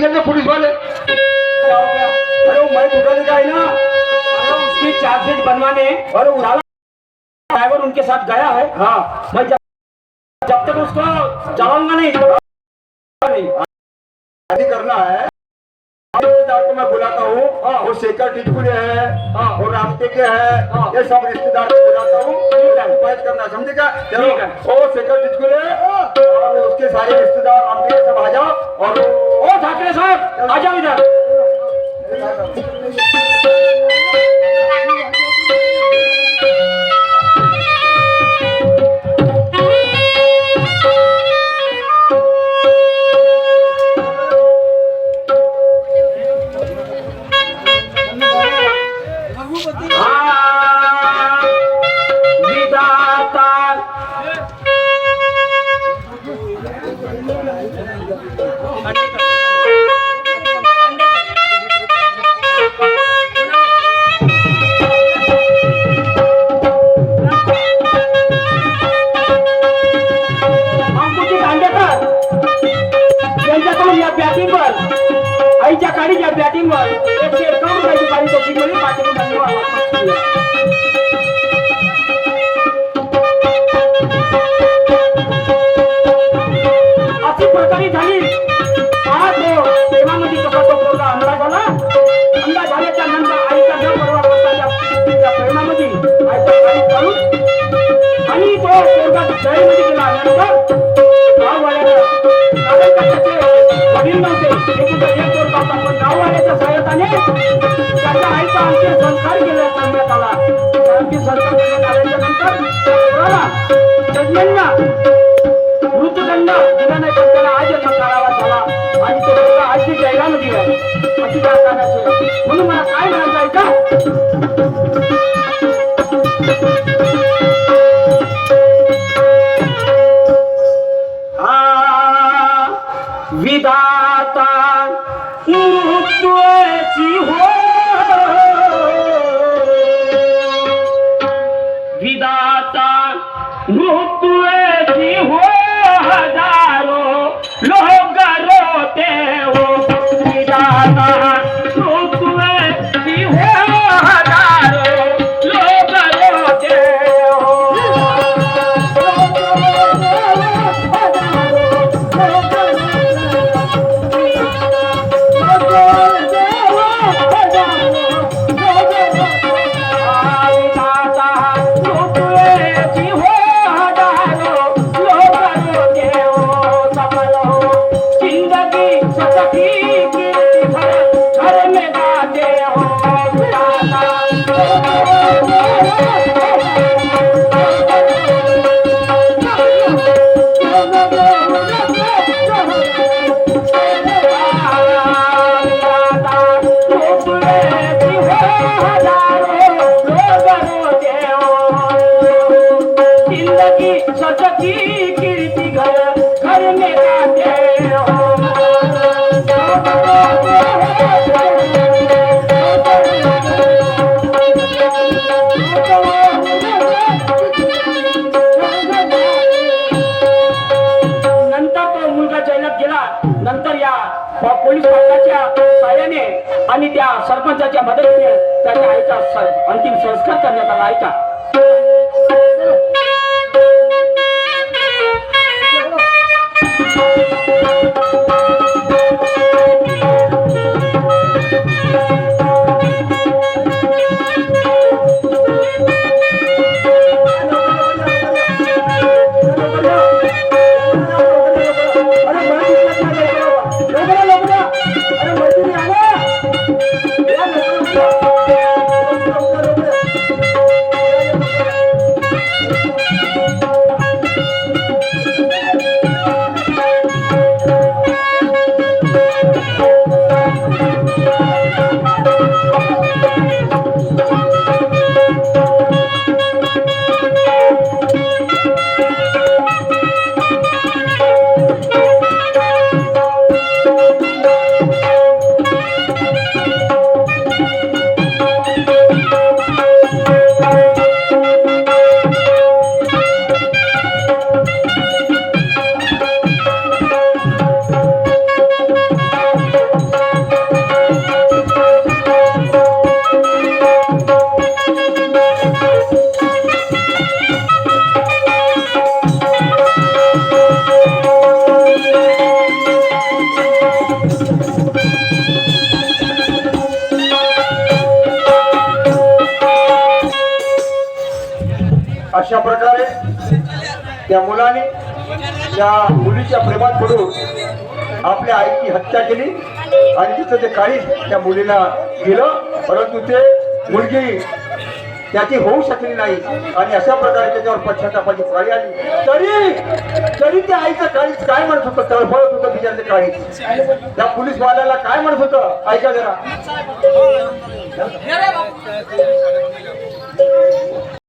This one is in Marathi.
गए पुलिस वाले? क्या हो गया? अरे वो मैं टूटा दिखा है ना, अरे उसकी चार्जशीट बनवाने और ड्राइवर उनके साथ गया है। हाँ, मैं जब तक उसको चलाऊंगा नहीं शादी करना है को मैं बुलाता हूँ। वो शेखर टिटकुले है और रास्ते के है, ये सब रिश्तेदार को बुलाता हूँ, बात करना, समझेगा? ठीक है। ओ शेखर टिटकुले और उसके सारे रिश्तेदार रामटे के सब आ जाओ। और ओ ठाकरे साहब आ जाओ इधर। आईच्या गाडीच्या बॅटिंगवर 151 रुपयाची गाडी टोपली गेली पाठीवर अशी प्रकारे झाली। आज प्रेमामध्ये कसा तो पोरगा अंधा झाला। अंधा झाल्याच्या नंतर आईचा न परवा त्या प्रेमामध्ये आईचा गाडी चालून आणि तो पोरगा जळीमध्ये गेला। नंतर गाववाल्यानं कारण का त्याचे वडील नव्हते, एक पोरगा होता, पण गाववाल्याच्या सहाय्याने त्याच्या आईचा अंतिम संस्कार केला करण्यात आला। अंतिम संस्कार करण्यात आल्याच्या नंतर पोराला जजमेंटला मृत्यूदंड दिला नाही, पण त्याला आजन्म करावा झाला आणि तो पोरगा आजची जैलामध्ये आहे। अशी काय करायची म्हणून मला काय म्हणायचं आहे विधाता मृत्यूची हो, विधाता मृत्यूची हो, हजारो लोग रोते हो। विधाता मृत्यूची हो, हजारो लोग रोते हो। नंतर या पोलीस पाटलाच्या सहाय्याने आणि त्या सरपंचाच्या मदतीने त्याच्या आईचा अंतिम संस्कार करण्यात आला। आईचा अशा प्रकारे त्या मुलाने त्या मुलीच्या प्रेमात पडून आपल्या आईची हत्या केली आणि तिचं ते काळीज त्या मुलीला दिलं, परंतु ते मुलगी त्याची होऊ शकली नाही आणि अशा प्रकारे त्याच्यावर पश्चातापाची पाळी आली. तरी त्या आईचं काळीज काय म्हणत होतं, तळफळत होतं बिचारचं काळीज. त्या पोलीसवाल्याला काय म्हणत होतं ऐका जरा.